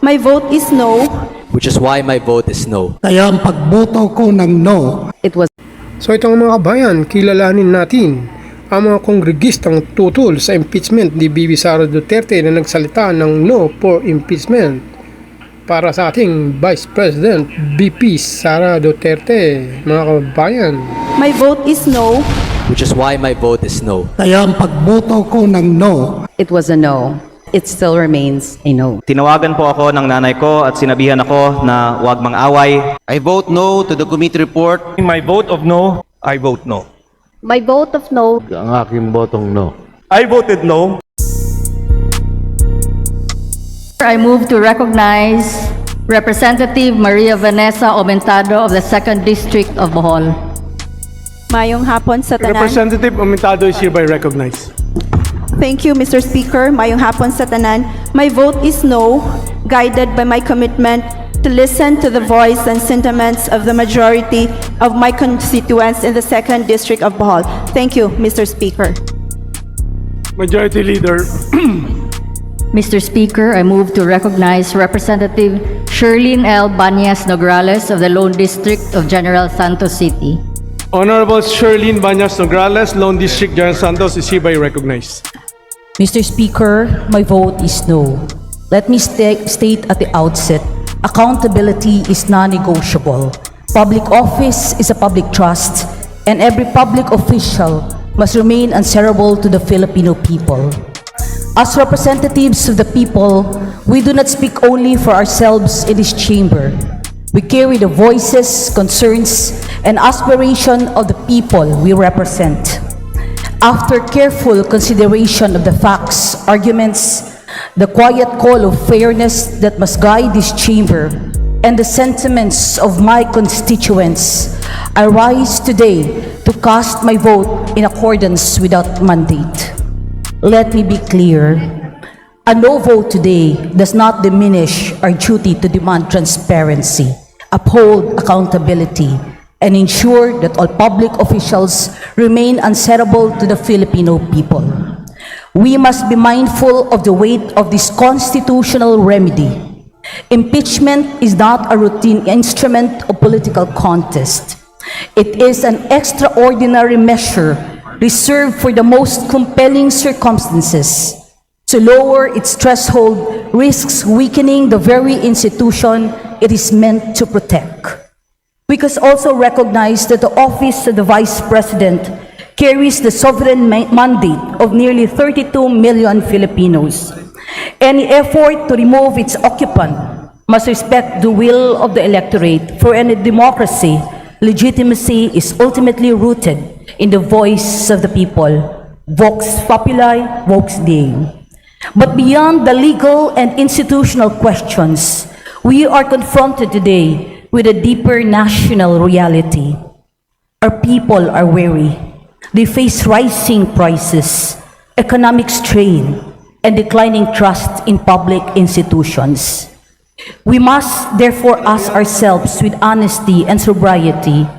My vote is no. which is why my vote is no. Kaya ang pagboto ko ng no. It was So ito mga kabayan, kilalanin natin ang mga kongresistang tutol sa impeachment ni Bibi Sara Duterte na nagsalita ng no for impeachment para sa ating Vice President BP Sara Duterte. Mga kabayan, my vote is no. Which is why my vote is no. Kaya ang pagboto ko ng no. It was a no. It still remains a no. Tinawagan po ako ng nanay ko at sinabihan ako na huwag mang-away. I vote no to the committee report. In my vote of no, I vote no. My vote of no. Ang aking botong no. I voted no. I move to recognize Representative Maria Vanessa Aumentado of the 2nd District of Bohol. Mayong hapon sa tanan. Representative Aumentado is hereby recognized. Thank you, Mr. Speaker. Mayong hapon sa tanan. My vote is no, guided by my commitment to listen to the voice and sentiments of the majority of my constituents in the 2nd District of Bohol. Thank you, Mr. Speaker. Majority Leader. Mr. Speaker, I move to recognize Representative Sherlyn L. Banyas Nograles of the Lone District of General Santos City. Honorable Sherlyn Banyas Nograles, Lone District, General Santos is hereby recognized. Mr. Speaker, my vote is no. Let me state at the outset, accountability is non-negotiable. Public office is a public trust, and every public official must remain answerable to the Filipino people. As representatives of the people, we do not speak only for ourselves in this chamber. We carry the voices, concerns, and aspiration of the people we represent. After careful consideration of the facts, arguments, the quiet call of fairness that must guide this chamber, and the sentiments of my constituents, I rise today to cast my vote in accordance with that mandate. Let me be clear. A no vote today does not diminish our duty to demand transparency, uphold accountability, and ensure that all public officials remain answerable to the Filipino people. We must be mindful of the weight of this constitutional remedy. Impeachment is not a routine instrument of political contest. It is an extraordinary measure reserved for the most compelling circumstances. To lower its threshold risks weakening the very institution it is meant to protect. We must also recognize that the office of the Vice President carries the sovereign mandate of nearly 32 million Filipinos. Any effort to remove its occupant must respect the will of the electorate, for in a democracy, legitimacy is ultimately rooted in the voice of the people. Vox populi, vox Dei. But beyond the legal and institutional questions, we are confronted today with a deeper national reality. Our people are weary. They face rising prices, economic strain, and declining trust in public institutions. We must therefore ask ourselves with honesty and sobriety,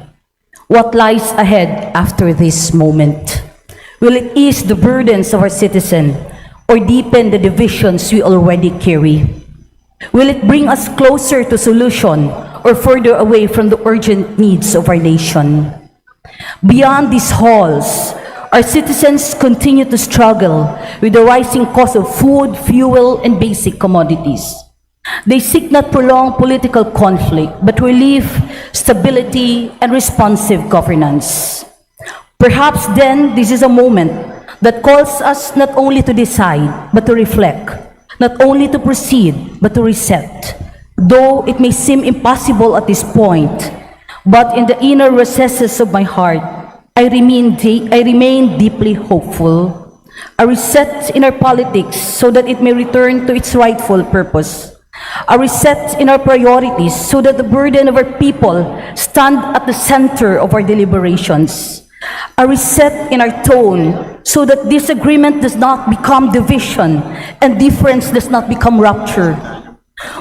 what lies ahead after this moment? Will it ease the burdens of our citizens or deepen the divisions we already carry? Will it bring us closer to solution or further away from the urgent needs of our nation? Beyond these halls, our citizens continue to struggle with the rising cost of food, fuel, and basic commodities. They seek not prolonged political conflict, but relief, stability, and responsive governance. Perhaps then, this is a moment that calls us not only to decide, but to reflect, not only to proceed, but to reset. Though it may seem impossible at this point, but in the inner recesses of my heart, I remain deeply hopeful. A reset in our politics so that it may return to its rightful purpose. A reset in our priorities so that the burden of our people stand at the center of our deliberations. A reset in our tone so that disagreement does not become division and difference does not become rupture.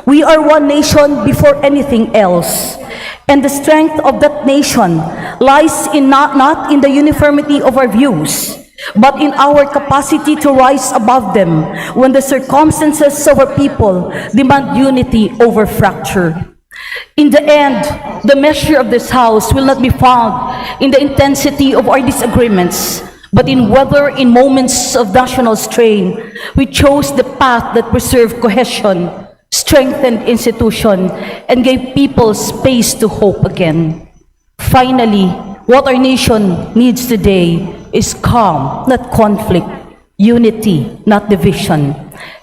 We are one nation before anything else, and the strength of that nation lies in not in the uniformity of our views, but in our capacity to rise above them when the circumstances of our people demand unity over fracture. In the end, the measure of this House will not be found in the intensity of our disagreements, but in whether in moments of national strain, we chose the path that preserved cohesion, strengthened institution, and gave people space to hope again. Finally, what our nation needs today is calm, not conflict, unity, not division.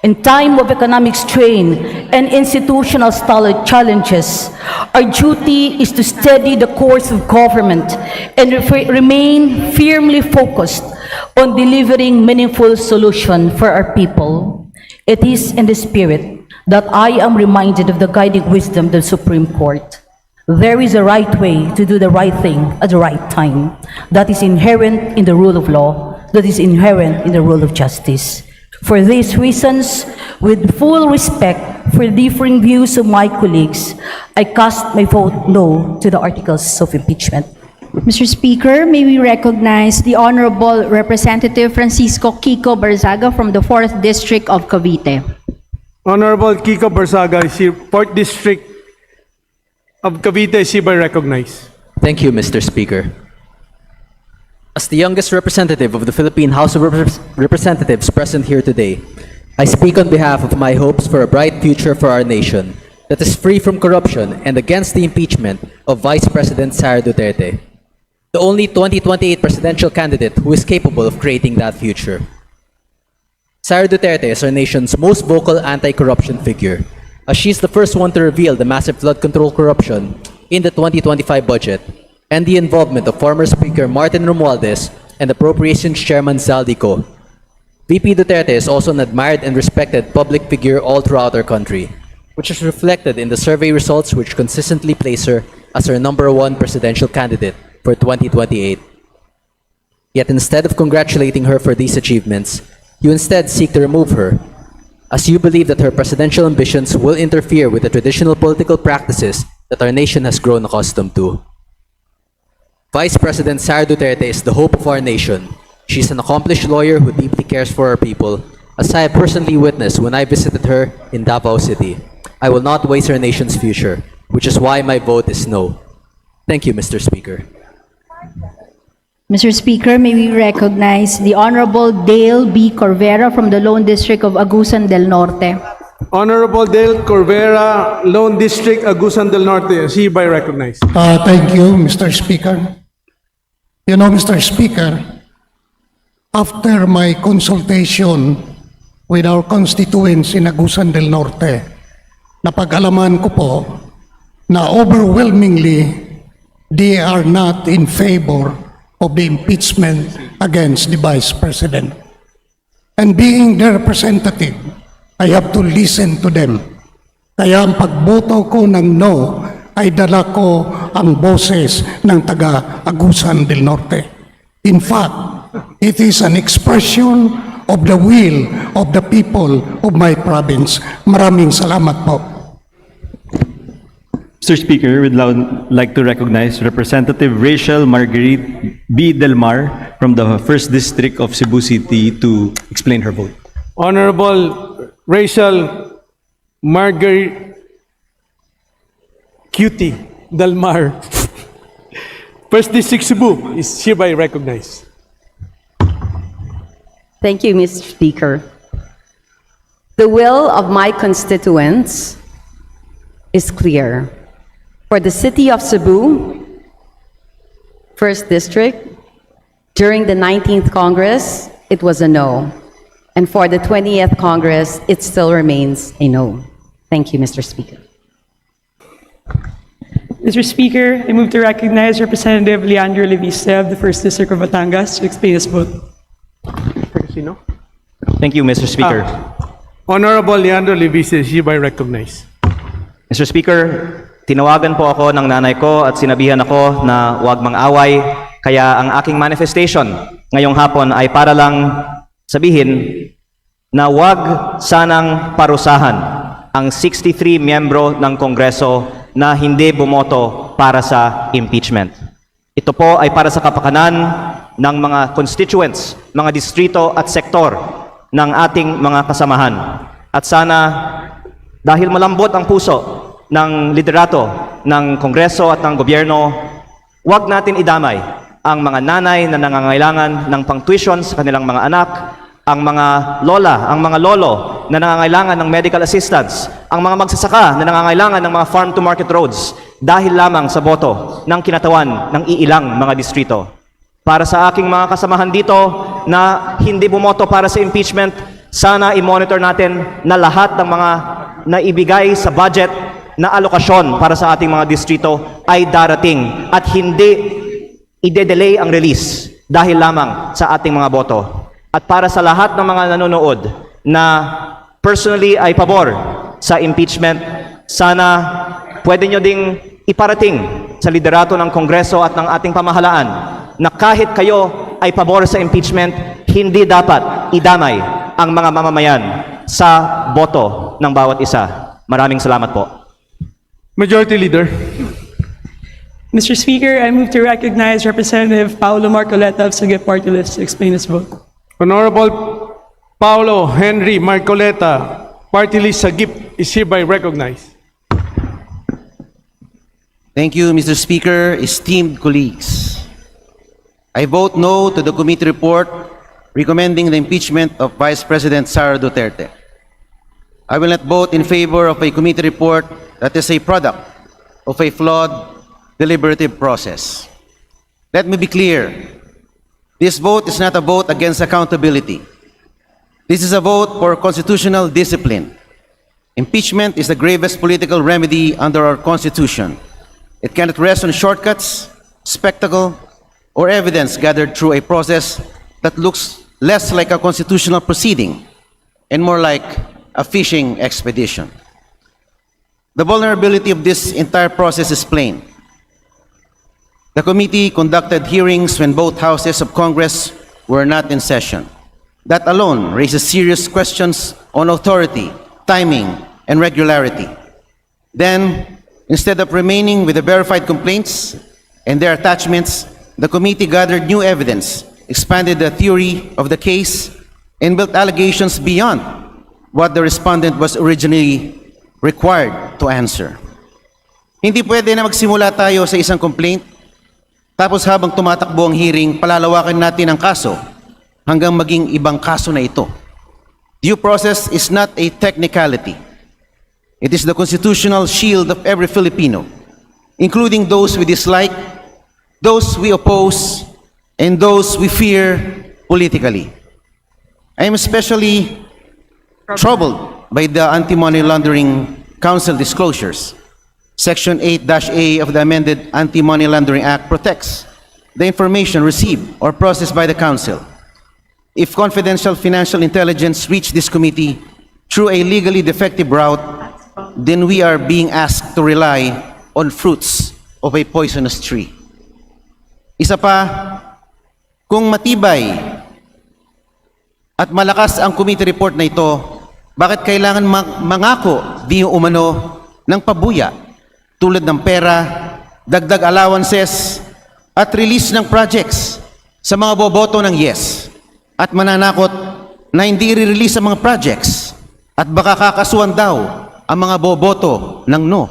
In time of economic strain and institutional challenges, our duty is to steady the course of government and remain firmly focused on delivering meaningful solutions for our people. It is in the spirit that I am reminded of the guiding wisdom of the Supreme Court. There is a right way to do the right thing at the right time. That is inherent in the rule of law. That is inherent in the rule of justice. For these reasons, with full respect for differing views of my colleagues, I cast my vote no to the articles of impeachment. Mr. Speaker, may we recognize the Honorable Representative Francisco Kiko Barzaga from the 4th District of Cavite. Honorable Kiko Barzaga, 4th District of Cavite is hereby recognized. Thank you, Mr. Speaker. As the youngest representative of the Philippine House of Representatives present here today, I speak on behalf of my hopes for a bright future for our nation that is free from corruption and against the impeachment of Vice President Sara Duterte, the only 2028 presidential candidate who is capable of creating that future. Sara Duterte is our nation's most vocal anti-corruption figure, as she's the first one to reveal the massive flood control corruption in the 2025 budget and the involvement of former Speaker Martin Romualdez and Appropriations Chairman Zaldico. VP Duterte is also an admired and respected public figure all throughout our country, which is reflected in the survey results which consistently place her as our #1 presidential candidate for 2028. Yet instead of congratulating her for these achievements, you instead seek to remove her, as you believe that her presidential ambitions will interfere with the traditional political practices that our nation has grown accustomed to. Vice President Sara Duterte is the hope of our nation. She's an accomplished lawyer who deeply cares for our people, as I have personally witnessed when I visited her in Davao City. I will not waste our nation's future, which is why my vote is no. Thank you, Mr. Speaker. Mr. Speaker, may we recognize the Honorable Dale B. Corvera from the Lone District of Agusan del Norte. Honorable Dale Corvera, Lone District, Agusan del Norte is hereby recognized. Thank you, Mr. Speaker. You know, Mr. Speaker, after my consultation with our constituents in Agusan del Norte, napag-alaman ko po na overwhelmingly they are not in favor of the impeachment against the Vice President. And being their representative, I have to listen to them. Kaya ang pagboto ko ng no ay dala ko ang boses ng taga-Agusan del Norte. In fact, it is an expression of the will of the people of my province. Maraming salamat po. Mr. Speaker, we'd like to recognize Representative Rachel Marguerite B. Del Mar from the 1st District of Cebu City to explain her vote. Honorable Rachel Marguerite Cutie Del Mar, 1st District Cebu is hereby recognized. Thank you, Mr. Speaker. The will of my constituents is clear. For the city of Cebu, 1st District, during the 19th Congress, it was a no. And for the 20th Congress, it still remains a no. Thank you, Mr. Speaker. Mr. Speaker, I move to recognize Representative Leandro Leviste of the 1st District of Batangas to explain his vote. Thank you, Mr. Speaker. Honorable Leandro Leviste is hereby recognized. Mr. Speaker, tinawagan po ako ng nanay ko at sinabihan ako na huwag mang-away, kaya ang aking manifestation ngayong hapon ay para lang sabihin na huwag sanang parusahan ang 63 miyembro ng Kongreso na hindi bumoto para sa impeachment. Ito po ay para sa kapakanan ng mga constituents, mga distrito at sektor ng ating mga kasamahan. At sana, dahil malambot ang puso ng liderato ng Kongreso at ng gobyerno, huwag natin idamay ang mga nanay na nangangailangan ng pang-tuition sa kanilang mga anak, ang mga lola, ang mga lolo na nangangailangan ng medical assistance, ang mga magsasaka na nangangailangan ng mga farm-to-market roads dahil lamang sa boto ng kinatawan ng iilang mga distrito. Para sa aking mga kasamahan dito na hindi bumoto para sa impeachment, sana i-monitor natin na lahat ng mga naibigay sa budget na alokasyon para sa ating mga distrito ay darating at hindi ide-delay ang release dahil lamang sa ating mga boto. At para sa lahat ng mga nanonood na personally ay pabor sa impeachment, sana pwede nyo ding iparating sa liderato ng Kongreso at ng ating pamahalaan na kahit kayo ay pabor sa impeachment, hindi dapat idamay ang mga mamamayan sa boto ng bawat isa. Maraming salamat po. Majority Leader. Mr. Speaker, I move to recognize Representative Paulo Marcoleta of Sige Party List to explain his vote. Honorable Paulo Henry Marcoleta, party list Sagip, is hereby recognized. Thank you, Mr. Speaker, esteemed colleagues. I vote no to the committee report recommending the impeachment of Vice President Sara Duterte. I will not vote in favor of a committee report that is a product of a flawed deliberative process. Let me be clear. This vote is not a vote against accountability. This is a vote for constitutional discipline. Impeachment is the gravest political remedy under our Constitution. It cannot rest on shortcuts, spectacle, or evidence gathered through a process that looks less like a constitutional proceeding and more like a fishing expedition. The vulnerability of this entire process is plain. The committee conducted hearings when both houses of Congress were not in session. That alone raises serious questions on authority, timing, and regularity. Then, instead of remaining with the verified complaints and their attachments, the committee gathered new evidence, expanded the theory of the case, and built allegations beyond what the respondent was originally required to answer. Hindi pwede na magsimula tayo sa isang complaint, tapos habang tumatakbo ang hearing, palalawakin natin ang kaso hanggang maging ibang kaso na ito. Due process is not a technicality. It is the constitutional shield of every Filipino, including those we dislike, those we oppose, and those we fear politically. I am especially troubled by the Anti-Money Laundering Council disclosures. Section 8-A of the amended Anti-Money Laundering Act protects the information received or processed by the Council. If confidential financial intelligence reached this committee through a legally defective route, then we are being asked to rely on fruits of a poisonous tree. Isa pa, kung matibay at malakas ang committee report na ito, bakit kailangan mangako di umano ng pabuya tulad ng pera, dagdag allowances, at release ng projects sa mga boboto ng yes, at mananakot na hindi i-release ang mga projects at baka kakasuhan daw ang mga boboto ng no.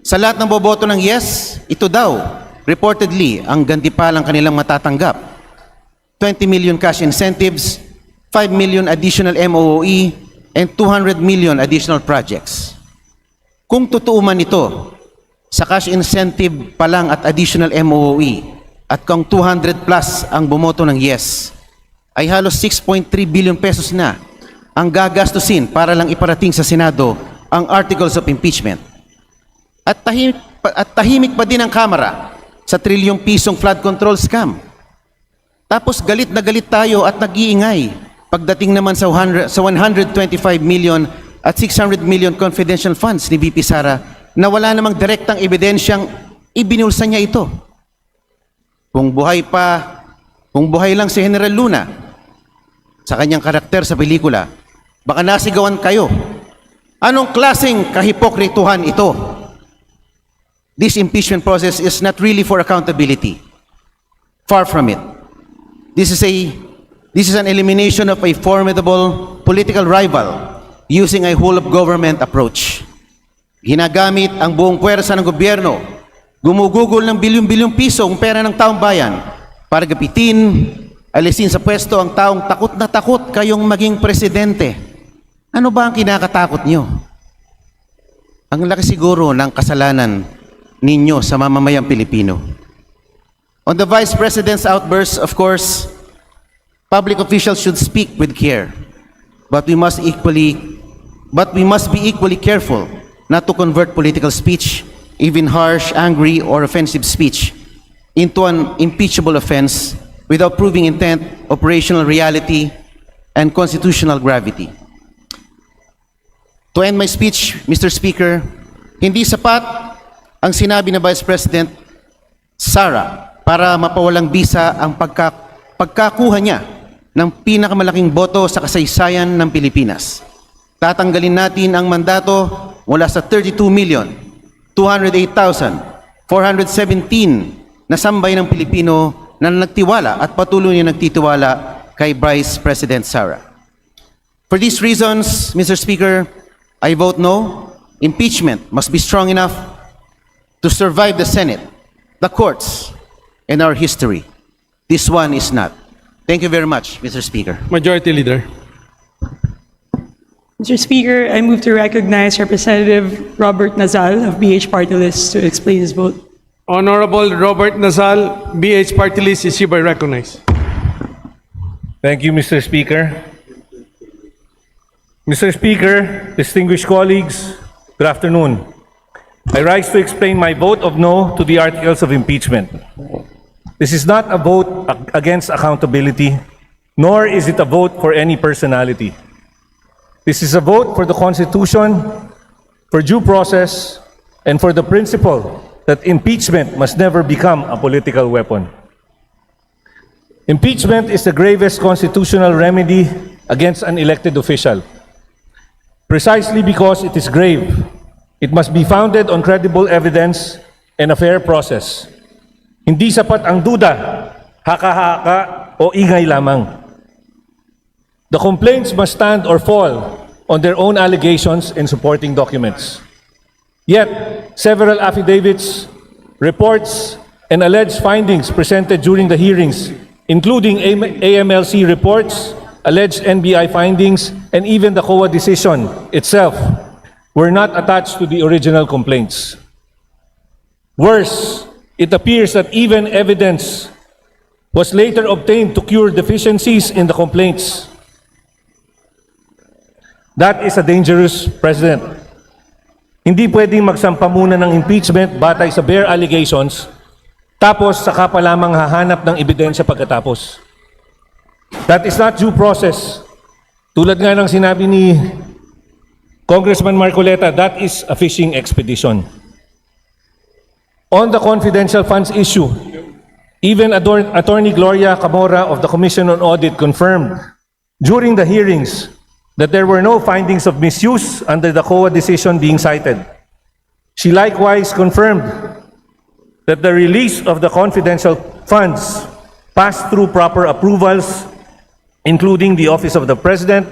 Sa lahat ng boboto ng yes, ito daw, reportedly, ang gantipalang kanilang matatanggap. 20 million cash incentives, 5 million additional MOOE, and 200 million additional projects. Kung totoo man ito, sa cash incentive pa lang at additional MOOE, at kung 200 plus ang bumoto ng yes, ay halos 6.3 billion pesos na ang gagastusin para lang iparating sa Senado ang articles of impeachment. At tahimik pa din ang Kamara sa trilyong pisong flood control scam. Tapos galit na galit tayo at nag-iingay pagdating naman sa 125 million at 600 million confidential funds ni VP Sara na wala namang direktang ebidensyang ibinulsa niya ito. Kung buhay lang si General Luna sa kanyang karakter sa pelikula, baka nasigawan kayo. Anong klaseng kahipokrituhan ito? This impeachment process is not really for accountability. Far from it. This is an elimination of a formidable political rival using a whole-of-government approach. Ginagamit ang buong puwersa ng gobyerno, gumugugol ng bilyong-bilyong piso ang pera ng taong bayan para gapitin, alisin sa pwesto ang taong takot na takot kayong maging presidente. Ano ba ang kinakatakot nyo? Ang laki siguro ng kasalanan ninyo sa mamamayang Pilipino. On the Vice President's outburst, of course, public officials should speak with care, but we must be equally careful not to convert political speech, even harsh, angry, or offensive speech, into an impeachable offense without proving intent, operational reality, and constitutional gravity. To end my speech, Mr. Speaker, hindi sapat ang sinabi na Vice President Sara para mapawalang bisa ang pagkakuha niya ng pinakamalaking boto sa kasaysayan ng Pilipinas. Tatanggalin natin ang mandato mula sa 32,208,417 na sambay ng Pilipino na nagtiwala at patuloy na nagtitiwala kay Vice President Sara. For these reasons, Mr. Speaker, I vote no. Impeachment must be strong enough to survive the Senate, the courts, and our history. This one is not. Thank you very much, Mr. Speaker. Majority Leader. Mr. Speaker, I move to recognize Representative Robert Nazal of BH Party List to explain his vote. Honorable Robert Nazal, BH Party List, is hereby recognized. Thank you, Mr. Speaker. Mr. Speaker, distinguished colleagues, good afternoon. I rise to explain my vote of no to the articles of impeachment. This is not a vote against accountability, nor is it a vote for any personality. This is a vote for the Constitution, for due process, and for the principle that impeachment must never become a political weapon. Impeachment is the gravest constitutional remedy against an elected official. Precisely because it is grave, it must be founded on credible evidence and a fair process. Hindi sapat ang duda, haka-haka o ingay lamang. The complaints must stand or fall on their own allegations and supporting documents. Yet, several affidavits, reports, and alleged findings presented during the hearings, including AMLC reports, alleged NBI findings, and even the COA decision itself, were not attached to the original complaints. Worse, it appears that even evidence was later obtained to cure deficiencies in the complaints. That is a dangerous precedent. Hindi pwedeng magsampa muna ng impeachment batay sa bare allegations, tapos saka pa lamang hahanap ng ebidensya pagkatapos. That is not due process. Tulad nga ng sinabi ni Congressman Marcoleta, that is a fishing expedition. On the confidential funds issue, even Attorney Gloria Camora of the Commission on Audit confirmed during the hearings that there were no findings of misuse under the COA decision being cited. She likewise confirmed that the release of the confidential funds passed through proper approvals, including the Office of the President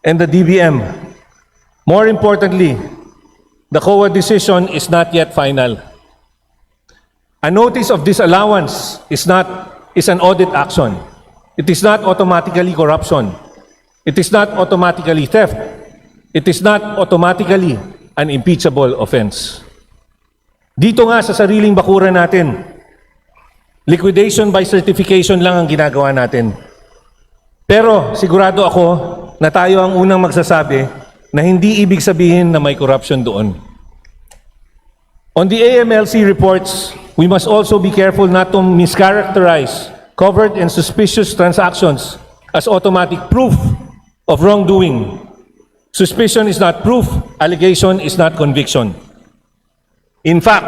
and the DBM. More importantly, the COA decision is not yet final. A notice of disallowance is an audit action. It is not automatically corruption. It is not automatically theft. It is not automatically an impeachable offense. Dito nga sa sariling bakuran natin, liquidation by certification lang ang ginagawa natin. Pero sigurado ako na tayo ang unang magsasabi na hindi ibig sabihin na may corruption doon. On the AMLC reports, we must also be careful not to mischaracterize covered and suspicious transactions as automatic proof of wrongdoing. Suspicion is not proof, allegation is not conviction. In fact,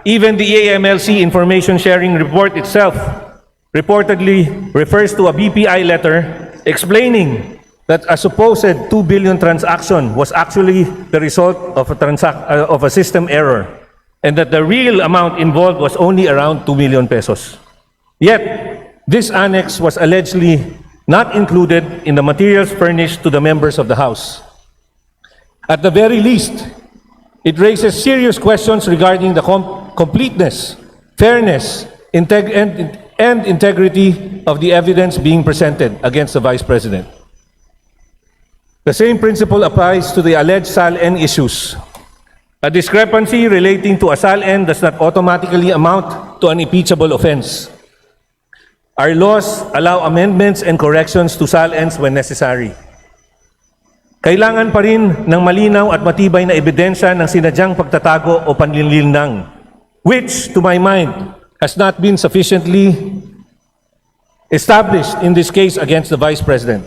even the AMLC information sharing report itself reportedly refers to a BPI letter explaining that a supposed 2 billion transaction was actually the result of a system error, and that the real amount involved was only around 2 million pesos. Yet, this annex was allegedly not included in the materials furnished to the members of the House. At the very least, it raises serious questions regarding the completeness, fairness, and integrity of the evidence being presented against the Vice President. The same principle applies to the alleged SALN issues. A discrepancy relating to a SALN does not automatically amount to an impeachable offense. Our laws allow amendments and corrections to SALNs when necessary. Kailangan pa rin ng malinaw at matibay na ebidensya ng sinadyang pagtatago o panlilinlang, which, to my mind, has not been sufficiently established in this case against the Vice President.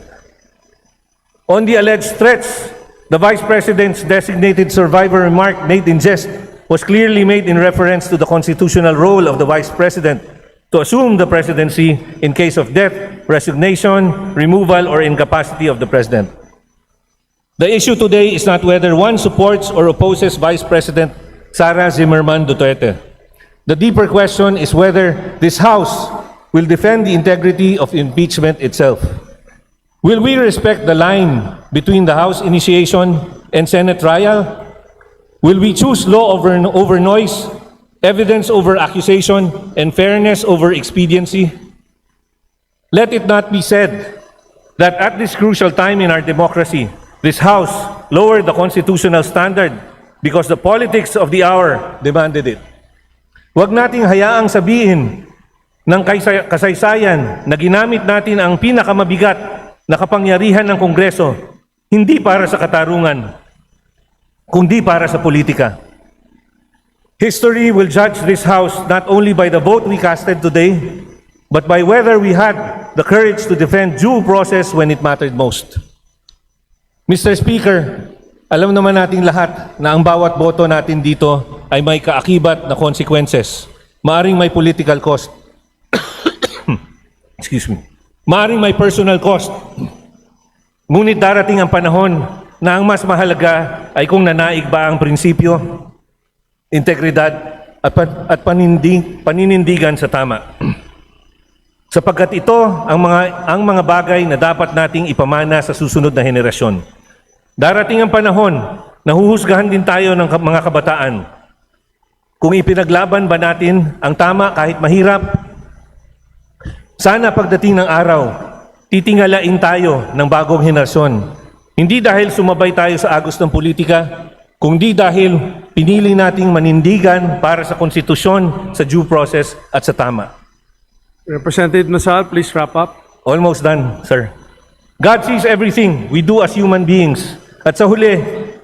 On the alleged threats, the Vice President's designated survivor remark made in jest was clearly made in reference to the constitutional role of the Vice President to assume the presidency in case of death, resignation, removal, or incapacity of the President. The issue today is not whether one supports or opposes Vice President Sara Duterte. The deeper question is whether this House will defend the integrity of impeachment itself. Will we respect the line between the House initiation and Senate trial? Will we choose law over noise, evidence over accusation, and fairness over expediency? Let it not be said that at this crucial time in our democracy, this House lowered the constitutional standard because the politics of the hour demanded it. Huwag nating hayaang sabihin ng kasaysayan na ginamit natin ang pinakamabigat na kapangyarihan ng Kongreso hindi para sa katarungan, kundi para sa politika. History will judge this House not only by the vote we casted today, but by whether we had the courage to defend due process when it mattered most. Mr. Speaker, alam naman nating lahat na ang bawat boto natin dito ay may kaakibat na consequences. Maaring may political cost. Excuse me. Maaring may personal cost. Ngunit darating ang panahon na ang mas mahalaga ay kung nanaig ba ang prinsipyo, integridad at paninindigan sa tama. Sapagkat ito ang mga bagay na dapat nating ipamana sa susunod na henerasyon. Darating ang panahon na huhusgahan din tayo ng mga kabataan. Kung ipinaglaban ba natin ang tama kahit mahirap, sana pagdating ng araw, titingalain tayo ng bagong henerasyon. Hindi dahil sumabay tayo sa agos ng politika, kundi dahil pinili nating manindigan para sa konstitusyon, sa due process at sa tama. Representative Nasal, please wrap up. Almost done, sir. God sees everything we do as human beings. At sa huli,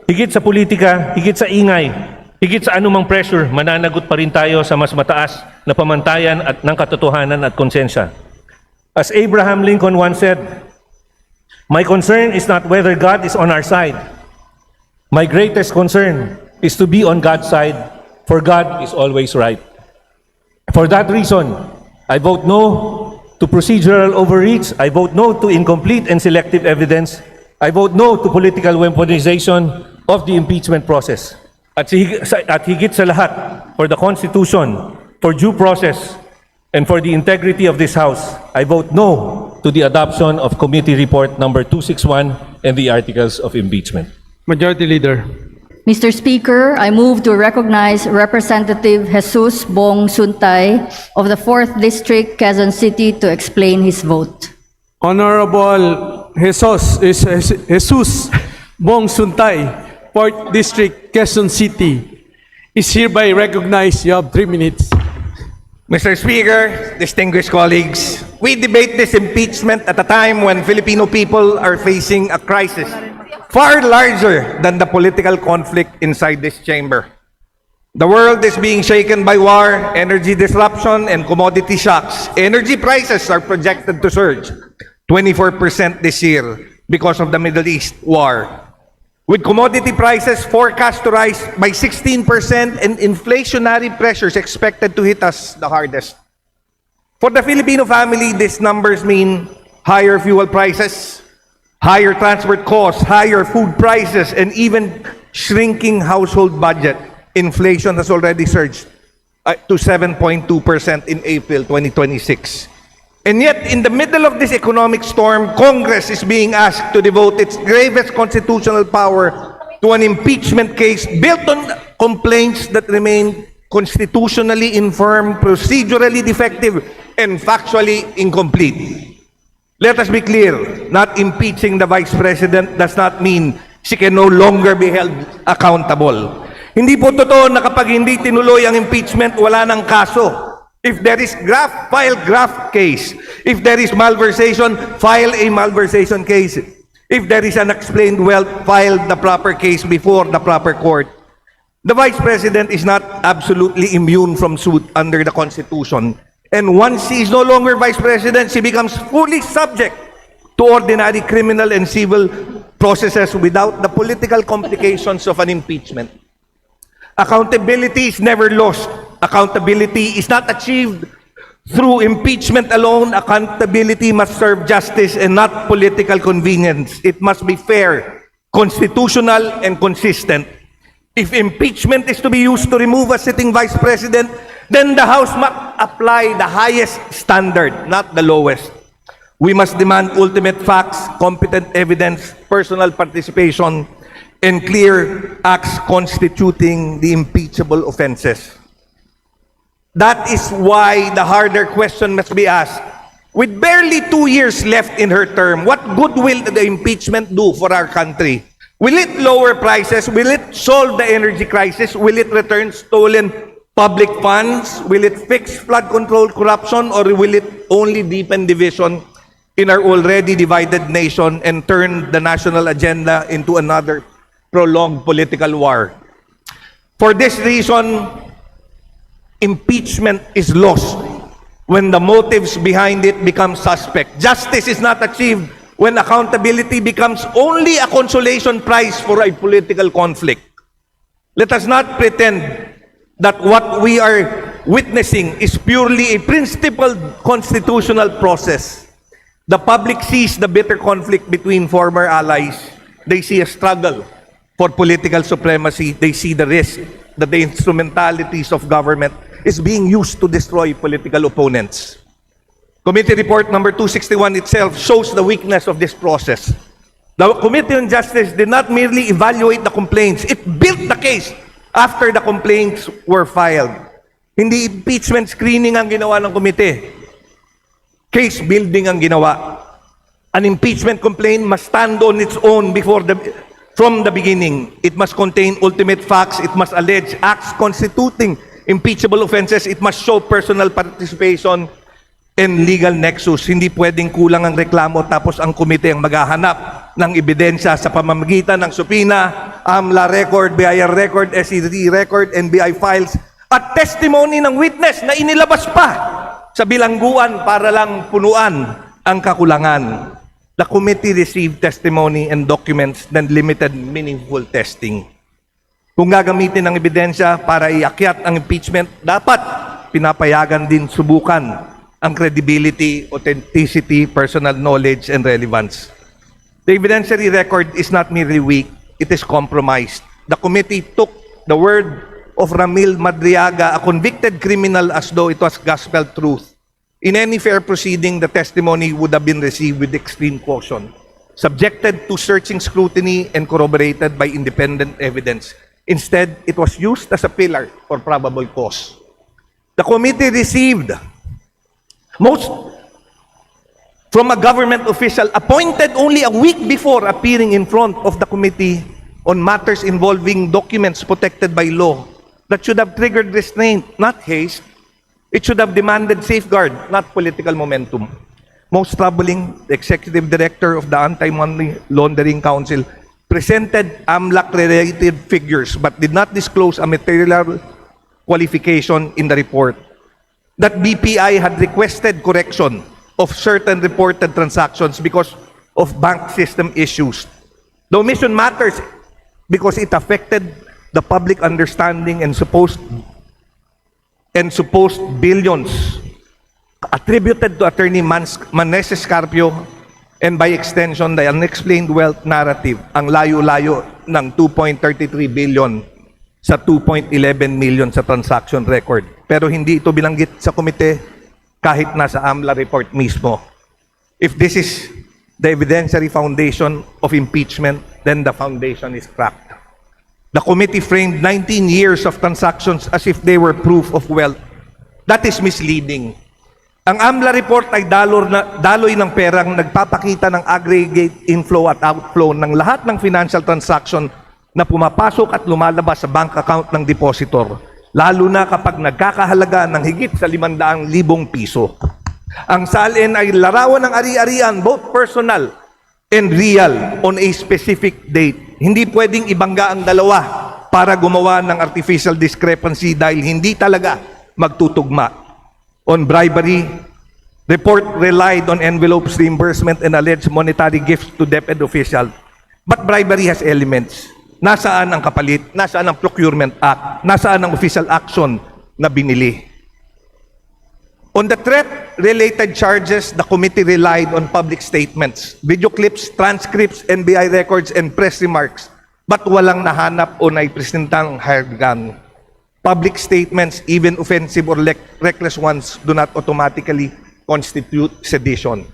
higit sa politika, higit sa ingay, higit sa anumang pressure, mananagot pa rin tayo sa mas mataas na pamantayan at ng katotohanan at konsensya. As Abraham Lincoln once said, "My concern is not whether God is on our side. My greatest concern is to be on God's side, for God is always right." For that reason, I vote no to procedural overreach. I vote no to incomplete and selective evidence. I vote no to political weaponization of the impeachment process. At higit sa lahat, for the Constitution, for due process, and for the integrity of this House, I vote no to the adoption of Committee Report number 261 and the articles of impeachment. Majority Leader. Mr. Speaker, I move to recognize Representative Jesus Bong Suntay of the 4th District, Quezon City, to explain his vote. Honorable Jesus Bong Suntay, 4th District, Quezon City, is hereby recognized. You have 3 minutes. Mr. Speaker, distinguished colleagues, we debate this impeachment at a time when Filipino people are facing a crisis far larger than the political conflict inside this chamber. The world is being shaken by war, energy disruption, and commodity shocks. Energy prices are projected to surge 24% this year because of the Middle East war, with commodity prices forecast to rise by 16% and inflationary pressures expected to hit us the hardest. For the Filipino family, these numbers mean higher fuel prices, higher transport costs, higher food prices, and even shrinking household budget. Inflation has already surged to 7.2% in April 2026. And yet, in the middle of this economic storm, Congress is being asked to devote its gravest constitutional power to an impeachment case built on complaints that remain constitutionally infirm, procedurally defective, and factually incomplete. Let us be clear, not impeaching the Vice President does not mean she can no longer be held accountable. Hindi po totoo na kapag hindi tinuloy ang impeachment, wala nang kaso. If there is graft, file graft case. If there is malversation, file a malversation case. If there is unexplained wealth, file the proper case before the proper court. The Vice President is not absolutely immune from suit under the Constitution. And once she is no longer Vice President, she becomes fully subject to ordinary criminal and civil processes without the political complications of an impeachment. Accountability is never lost. Accountability is not achieved through impeachment alone. Accountability must serve justice and not political convenience. It must be fair, constitutional, and consistent. If impeachment is to be used to remove a sitting Vice President, then the House must apply the highest standard, not the lowest. We must demand ultimate facts, competent evidence, personal participation, and clear acts constituting the impeachable offenses. That is why the harder question must be asked. With barely 2 years left in her term, what good will the impeachment do for our country? Will it lower prices? Will it solve the energy crisis? Will it return stolen public funds? Will it fix flood control corruption? Or will it only deepen division in our already divided nation and turn the national agenda into another prolonged political war? For this reason, impeachment is lost when the motives behind it become suspect. Justice is not achieved when accountability becomes only a consolation prize for a political conflict. Let us not pretend that what we are witnessing is purely a principled constitutional process. The public sees the bitter conflict between former allies. They see a struggle for political supremacy. They see the risk that the instrumentalities of government is being used to destroy political opponents. Committee report number 261 itself shows the weakness of this process. The Committee on Justice did not merely evaluate the complaints, it built the case after the complaints were filed. Hindi impeachment screening ang ginawa ng komite. Case building ang ginawa. An impeachment complaint must stand on its own from the beginning. It must contain ultimate facts. It must allege acts constituting impeachable offenses. It must show personal participation and legal nexus. Hindi pwedeng kulang ang reklamo tapos ang komite ang maghahanap ng ebidensya sa pamamagitan ng subpoena, AMLA record, BIR record, SED record, NBI files, at testimony ng witness na inilabas pa sa bilangguan para lang punuan ang kakulangan. The committee received testimony and documents then limited meaningful testing. Kung gagamitin ng ebidensya para iakyat ang impeachment, dapat pinapayagan din subukan ang credibility, authenticity, personal knowledge, and relevance. The evidentiary record is not merely weak, it is compromised. The committee took the word of Ramil Madriaga, a convicted criminal, as though it was gospel truth. In any fair proceeding, the testimony would have been received with extreme caution, subjected to searching scrutiny and corroborated by independent evidence. Instead, it was used as a pillar for probable cause. The committee received most from a government official appointed only a week before appearing in front of the committee on matters involving documents protected by law that should have triggered restraint, not haste. It should have demanded safeguard, not political momentum. Most troubling, the executive director of the Anti-Money Laundering Council presented AMLAC-related figures but did not disclose a material qualification in the report. That BPI had requested correction of certain reported transactions because of bank system issues. The omission matters because it affected the public understanding and supposed billions attributed to Attorney Maneses Carpio and by extension the unexplained wealth narrative, ang layo-layo ng 2.33 billion sa 2.11 million sa transaction record. Pero hindi ito bilanggit sa komite kahit nasa AMLA report mismo. If this is the evidentiary foundation of impeachment, then the foundation is cracked. The committee framed 19 years of transactions as if they were proof of wealth. That is misleading. Ang AMLA report ay daloy ng perang nagpapakita ng aggregate inflow at outflow ng lahat ng financial transaction na pumapasok at lumalabas sa bank account ng depositor, lalo na kapag nagkakahalaga ng higit sa 500,000 piso. Ang salin ay larawan ng ari-arian, both personal and real, on a specific date. Hindi pwedeng ibangga ang dalawa para gumawa ng artificial discrepancy dahil hindi talaga magtutugma. On bribery, report relied on envelopes, reimbursement, and alleged monetary gifts to DepEd officials. But bribery has elements. Nasaan ang kapalit? Nasaan ang procurement act? Nasaan ang official action na binili? On the threat-related charges, the committee relied on public statements, video clips, transcripts, NBI records, and press remarks, but walang nahanap o naipresentang hired gun. Public statements, even offensive or reckless ones, do not automatically constitute sedition.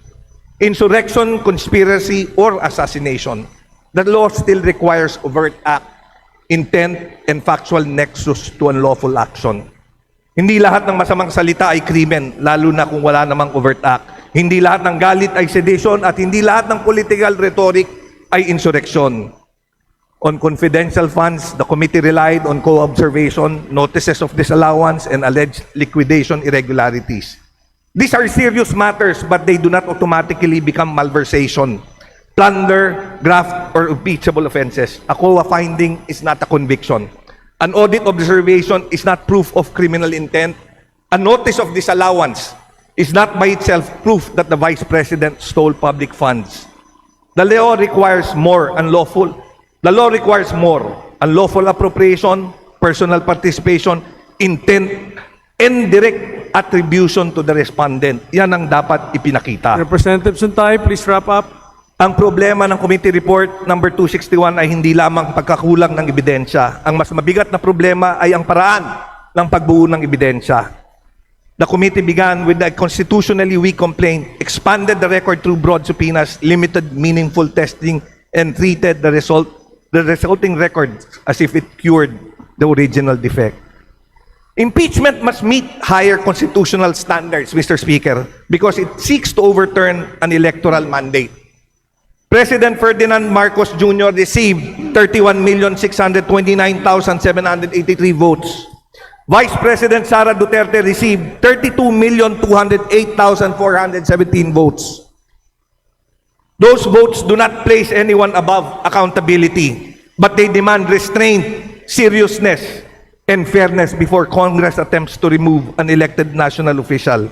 Insurrection, conspiracy, or assassination, the law still requires overt act, intent, and factual nexus to unlawful action. Hindi lahat ng masamang salita ay krimen, lalo na kung wala namang overt act. Hindi lahat ng galit ay sedition at hindi lahat ng political rhetoric ay insurrection. On confidential funds, the committee relied on co-observation, notices of disallowance, and alleged liquidation irregularities. These are serious matters, but they do not automatically become malversation, plunder, graft, or impeachable offenses. A COA finding is not a conviction. An audit observation is not proof of criminal intent. A notice of disallowance is not by itself proof that the Vice President stole public funds. The law requires more unlawful. The law requires more unlawful appropriation, personal participation, intent, and direct attribution to the respondent. Yan ang dapat ipinakita. Representative Suntay, please wrap up. Ang problema ng committee report number 261 ay hindi lamang pagkakulang ng ebidensya. Ang mas mabigat na problema ay ang paraan ng pagbuo ng ebidensya. The committee began with a constitutionally weak complaint, expanded the record through broad subpoenas, limited meaningful testing, and treated the resulting record as if it cured the original defect. Impeachment must meet higher constitutional standards, Mr. Speaker, because it seeks to overturn an electoral mandate. President Ferdinand Marcos Jr. received 31,629,783 votes. Vice President Sara Duterte received 32,208,417 votes. Those votes do not place anyone above accountability, but they demand restraint, seriousness, and fairness before Congress attempts to remove an elected national official.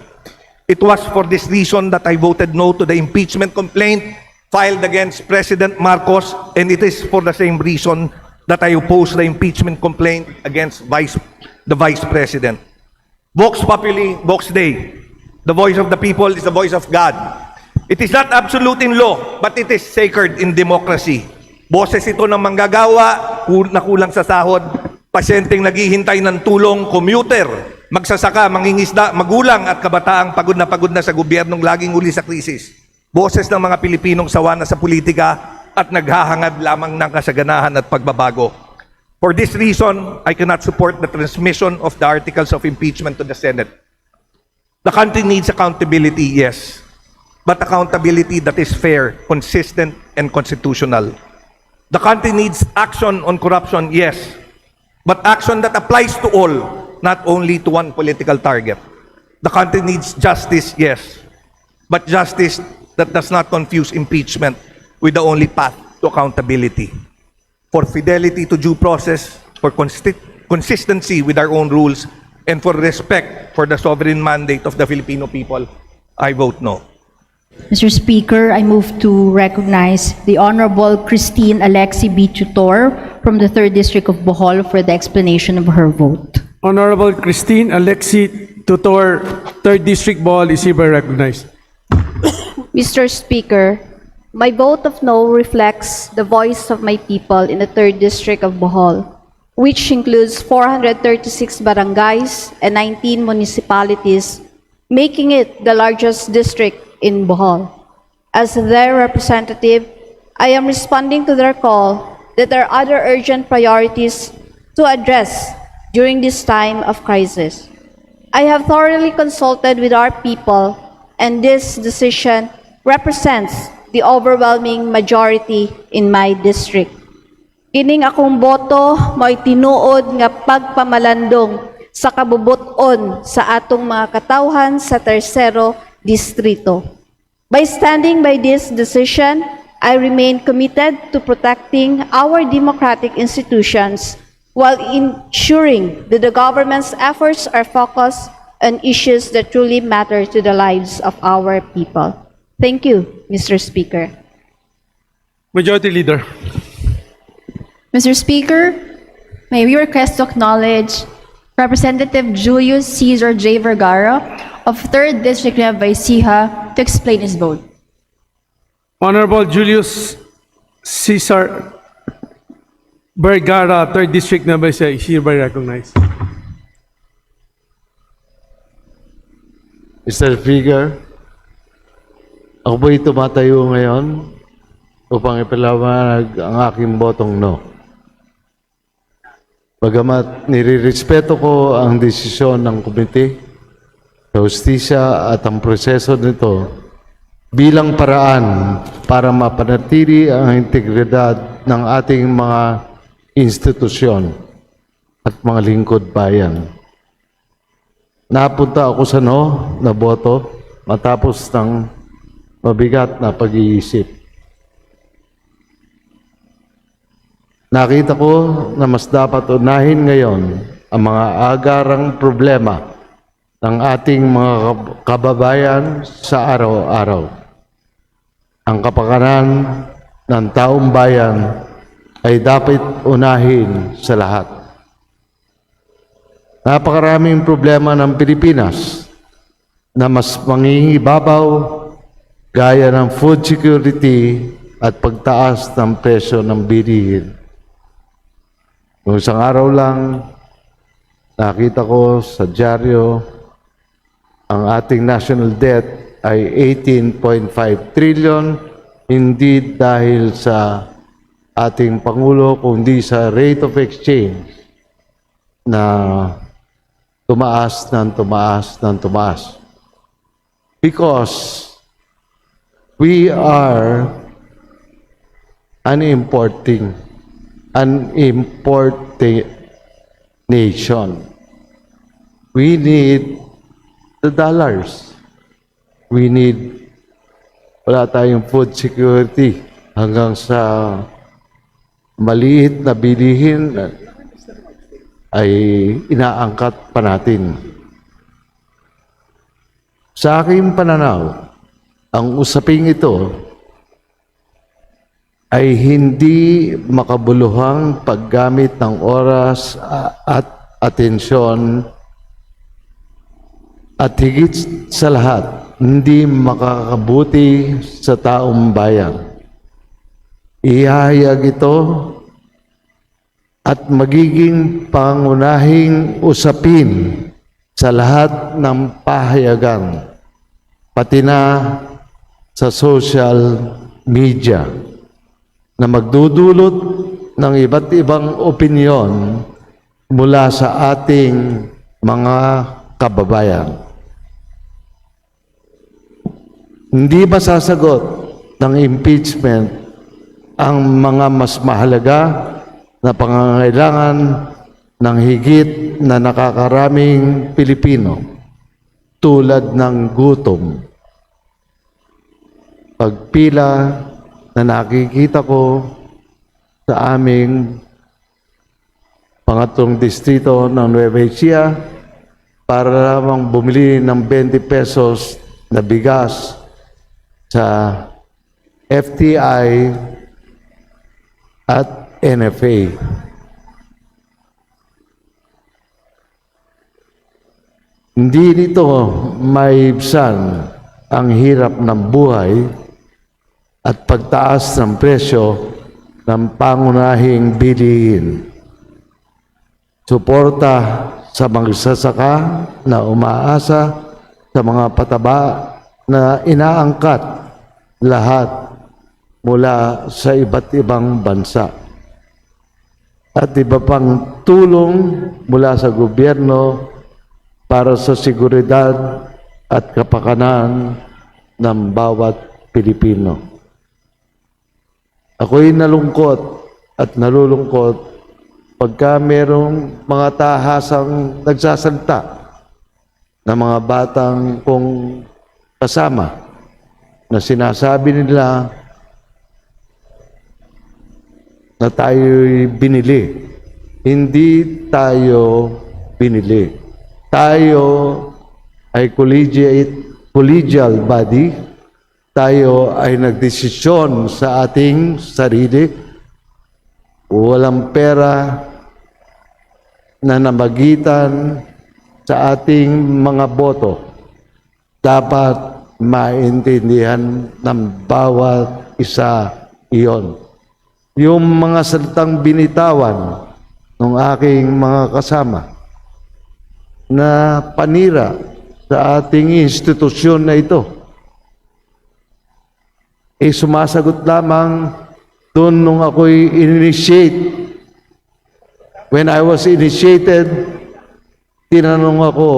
It was for this reason that I voted no to the impeachment complaint filed against President Marcos, and it is for the same reason that I oppose the impeachment complaint against the Vice President. Vox Populi, Vox Dei. The voice of the people is the voice of God. It is not absolute in law, but it is sacred in democracy. Boses ito ng manggagawa, nakulang sa sahod, pasyenteng naghihintay ng tulong, commuter, magsasaka, mangingisda, magulang at kabataang pagod na sa gobyernong laging uli sa krisis. Boses ng mga Pilipinong sawa na sa politika at naghahangad lamang ng kasaganahan at pagbabago. For this reason, I cannot support the transmission of the articles of impeachment to the Senate. The country needs accountability, yes, but accountability that is fair, consistent, and constitutional. The country needs action on corruption, yes, but action that applies to all, not only to one political target. The country needs justice, yes, but justice that does not confuse impeachment with the only path to accountability. For fidelity to due process, for consistency with our own rules, and for respect for the sovereign mandate of the Filipino people, I vote no. Mr. Speaker, I move to recognize the Honorable Kristine Alexis B. Tutor from the 3rd District of Bohol for the explanation of her vote. Honorable Kristine Alexis Tutor, 3rd District Bohol, is hereby recognized. Mr. Speaker, my vote of no reflects the voice of my people in the 3rd District of Bohol. which includes 436 barangays and 19 municipalities, making it the largest district in Bohol. As their representative, I am responding to their call that there are other urgent priorities to address during this time of crisis. I have thoroughly consulted with our people, and this decision represents the overwhelming majority in my district. Kining akong boto mo'y tinuod nga pagpamalandong sa kabubuton sa atong mga katawhan sa Tercero Distrito. By standing by this decision, I remain committed to protecting our democratic institutions while ensuring that the government's efforts are focused on issues that truly matter to the lives of our people. Thank you, Mr. Speaker. Majority Leader. Mr. Speaker, may we request to acknowledge Representative Julius Cesar J. Vergara of 3rd District Nueva Ecija to explain his vote. Honorable Julius Cesar Vergara, 3rd District Nueva Ecija, is hereby recognized. Mr. Speaker, ako po'y tumatayo ngayon upang ipaliwanag ang aking botong no. Bagamat nirirespeto ko ang desisyon ng komite sa hustisya at ang proseso nito bilang paraan para mapanatili ang integridad ng ating mga institusyon at mga lingkod bayan. Napunta ako sa no na boto matapos ng mabigat na pag-iisip. Nakita ko na mas dapat unahin ngayon ang mga agarang problema ng ating mga kababayan sa araw-araw. Ang kapakanan ng taong bayan ay dapat unahin sa lahat. Napakaraming problema ng Pilipinas na mas mangingibabaw gaya ng food security at pagtaas ng presyo ng bilihin. Noong isang araw lang, nakita ko sa dyaryo ang ating national debt ay 18.5 trillion, hindi dahil sa ating Pangulo, kundi sa rate of exchange na tumaas ng tumaas ng tumaas. Because we are an importing nation. We need the dollars. We need, wala tayong food security hanggang sa maliit na bilihin ay inaangkat pa natin. Sa aking pananaw, ang usaping ito ay hindi makabuluhang paggamit ng oras at atensyon at higit sa lahat, hindi makakabuti sa taong bayan. Ihahayag ito at magiging pangunahing usapin sa lahat ng pahayagan, pati na sa social media, na magdudulot ng iba't ibang opinyon mula sa ating mga kababayan. Hindi masasagot ng impeachment ang mga mas mahalaga na pangangailangan ng higit na nakakaraming Pilipino tulad ng gutom, pagpila na nakikita ko sa aming pangatlong distrito ng Nueva Ecija para lamang bumili ng 20 pesos na bigas sa FTI at NFA. Hindi nito maibsan ang hirap ng buhay at pagtaas ng presyo ng pangunahing bilihin. suporta sa magsasaka na umaasa sa mga pataba na inaangkat lahat mula sa iba't ibang bansa. At iba pang tulong mula sa gobyerno para sa seguridad at kapakanan ng bawat Pilipino. Ako'y nalungkot at nalulungkot pagka merong mga tahasang nagsasalita ng mga batang kong kasama na sinasabi nila na tayo'y binili. Hindi tayo binili. Tayo ay collegial body. Tayo ay nagdesisyon sa ating sarili. Walang pera na namagitan sa ating mga boto. Dapat maintindihan ng bawat isa iyon. Yung mga salitang binitawan ng aking mga kasama na panira sa ating institusyon na ito, sumasagot lamang doon nung ako'y initiate. When I was initiated, tinanong ako,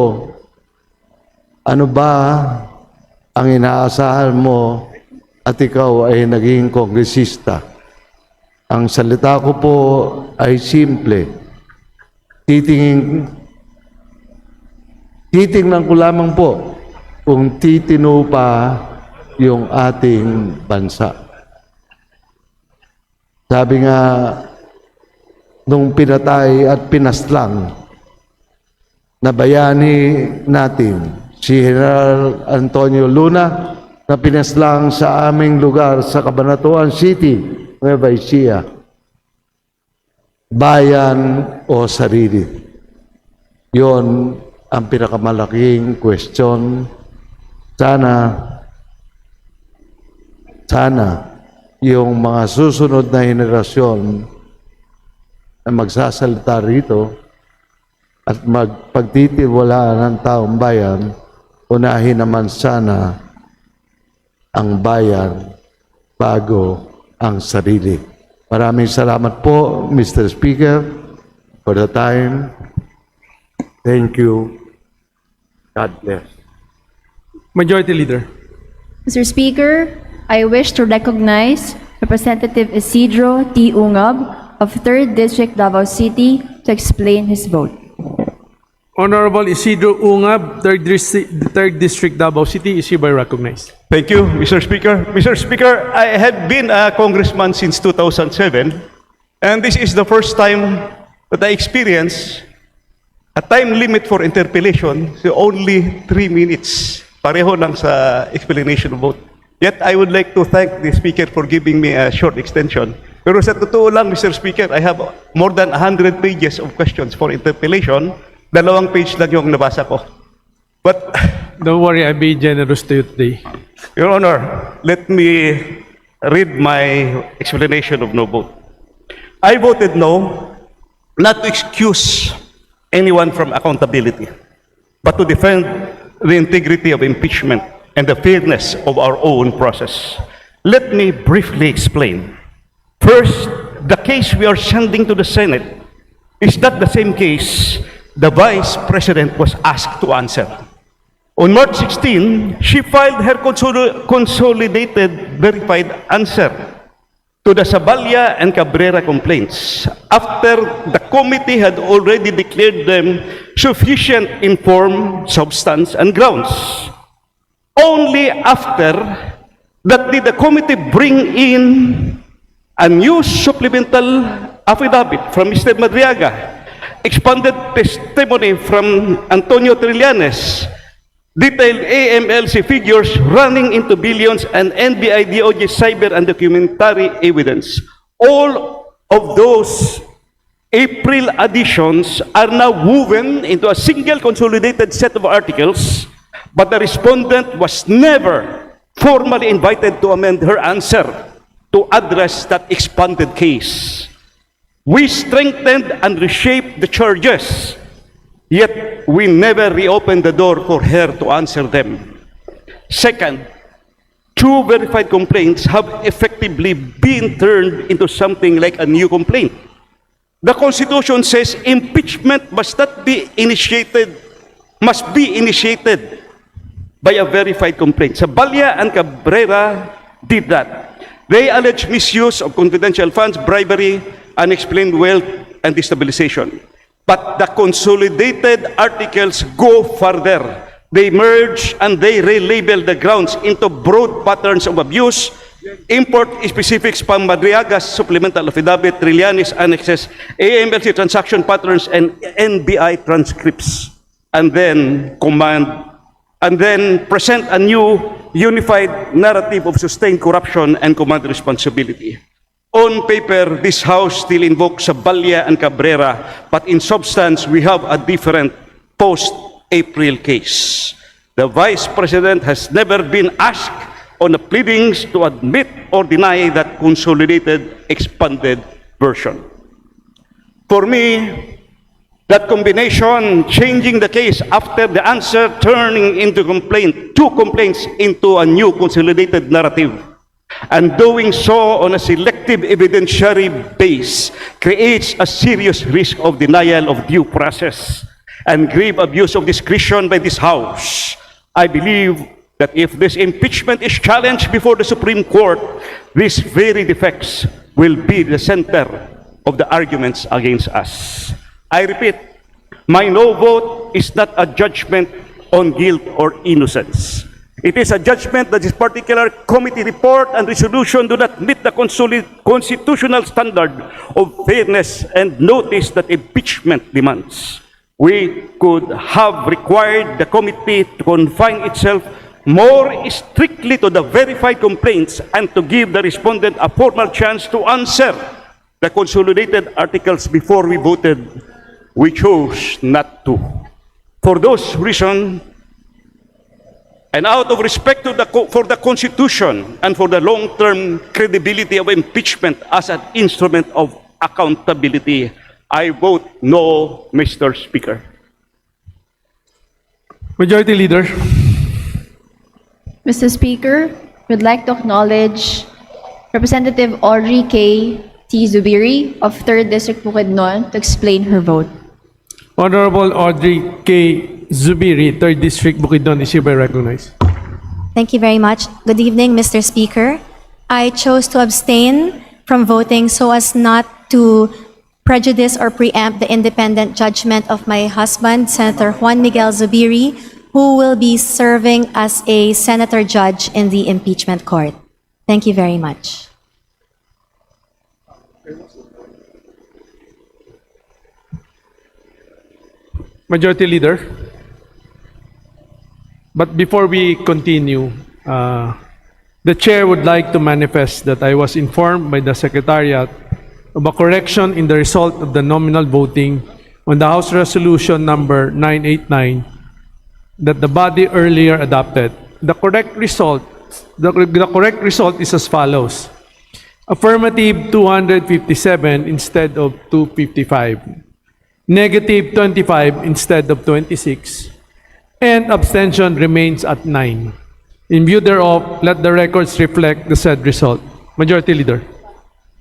ano ba ang inaasahan mo at ikaw ay naging kongresista? Ang salita ko po ay simple. Titingnan ko lamang po kung titino pa yung ating bansa. Sabi nga, nung pinatay at pinaslang na bayani natin, si General Antonio Luna, na pinaslang sa aming lugar sa Cabanatuan City, Nueva, Ecija. Bayan o sarili? Yon ang pinakamalaking question. Sana yung mga susunod na henerasyon na magsasalita rito at magpagtitiwalaan ng taong bayan, unahin naman sana ang bayan bago ang sarili. Maraming salamat po, Mr. Speaker, for the time. Thank you. God bless. Majority Leader. Mr. Speaker, I wish to recognize Representative Isidro T. Ungab of 3rd District, Davao City, to explain his vote. Honorable Isidro Ungab, 3rd District, Davao City, is hereby recognized. Thank you, Mr. Speaker. Mr. Speaker, I have been a congressman since 2007, and this is the first time that I experience a time limit for interpellation, so only 3 minutes. Pareho lang sa explanation of vote. Yet, I would like to thank the Speaker for giving me a short extension. Pero sa totoo lang, Mr. Speaker, I have more than 100 pages of questions for interpellation. 2 page lang yung nabasa ko. But, don't worry, I'll be generous to you today. Your Honor, let me read my explanation of no vote. I voted no, not to excuse anyone from accountability, but to defend the integrity of impeachment and the fairness of our own process. Let me briefly explain. First, the case we are sending to the Senate is not the same case the Vice President was asked to answer. On March 16, she filed her consolidated verified answer to the Sabalia and Cabrera complaints after the committee had already declared them sufficient in form, substance, and grounds. Only after that did the committee bring in a new supplemental affidavit from Mr. Madriaga, expanded testimony from Antonio Trillanes, detailed AMLC figures running into billions, and NBI DOJ cyber and documentary evidence. All of those April additions are now woven into a single consolidated set of articles, but the respondent was never formally invited to amend her answer to address that expanded case. We strengthened and reshaped the charges, yet we never reopened the door for her to answer them. Second, 2 verified complaints have effectively been turned into something like a new complaint. The Constitution says impeachment must be initiated by a verified complaint. Sabalya and Cabrera did that. They allege misuse of confidential funds, bribery, unexplained wealth, and destabilization. But the consolidated articles go further. They merge and they relabel the grounds into broad patterns of abuse, import specifics, Barzaga, supplemental affidavit, Trillanes annexes, AMLC transaction patterns, and NBI transcripts, and then present a new unified narrative of sustained corruption and command responsibility. On paper, this House still invokes Sabalya and Cabrera, but in substance, we have a different post-April case. The Vice President has never been asked on the pleadings to admit or deny that consolidated, expanded version. For me, that combination, changing the case after the answer, turning into two complaints into a new consolidated narrative, and doing so on a selective evidentiary base, creates a serious risk of denial of due process and grave abuse of discretion by this House. I believe that if this impeachment is challenged before the Supreme Court, these very defects will be the center of the arguments against us. I repeat, my no vote is not a judgment on guilt or innocence. It is a judgment that this particular committee report and resolution do not meet the constitutional standard of fairness and notice that impeachment demands. We could have required the committee to confine itself more strictly to the verified complaints and to give the respondent a formal chance to answer the consolidated articles before we voted. We chose not to. For those reasons, and out of respect for the Constitution and for the long-term credibility of impeachment as an instrument of accountability, I vote no, Mr. Speaker. Majority Leader. Mr. Speaker, we'd like to acknowledge Representative Audrey K. T. Zubiri of 3rd District Bukidnon to explain her vote. Honorable Audrey K. Zubiri, 3rd District, Bukidnon, is hereby recognized. Thank you very much. Good evening, Mr. Speaker. I chose to abstain from voting so as not to prejudice or preempt the independent judgment of my husband, Senator Juan Miguel Zubiri, who will be serving as a senator judge in the impeachment court. Thank you very much. Majority Leader. But before we continue, the Chair would like to manifest that I was informed by the Secretariat of a correction in the result of the nominal voting on the House Resolution number 989 that the body earlier adopted. The correct result is as follows. Affirmative 257 instead of 255. Negative 25 instead of 26. And abstention remains at 9. In view thereof, let the records reflect the said result. Majority Leader.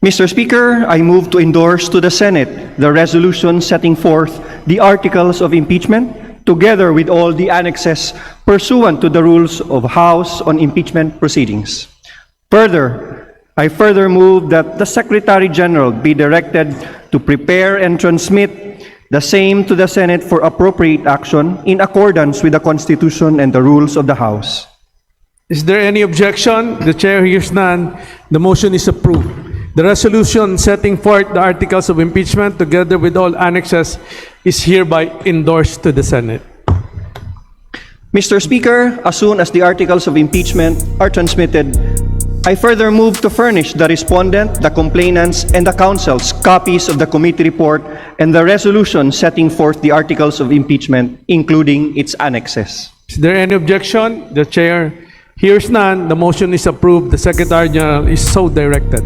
Mr. Speaker, I move to endorse to the Senate the resolution setting forth the articles of impeachment together with all the annexes pursuant to the rules of House on impeachment proceedings. Further, I further move that the Secretary General be directed to prepare and transmit the same to the Senate for appropriate action in accordance with the Constitution and the rules of the House. Is there any objection? The Chair hears none. The motion is approved. The resolution setting forth the articles of impeachment together with all annexes is hereby endorsed to the Senate. Mr. Speaker, as soon as the articles of impeachment are transmitted, I further move to furnish the respondent, the complainants, and the counsels copies of the committee report and the resolution setting forth the articles of impeachment, including its annexes. Is there any objection? The Chair hears none. The motion is approved. The Secretary General is so directed.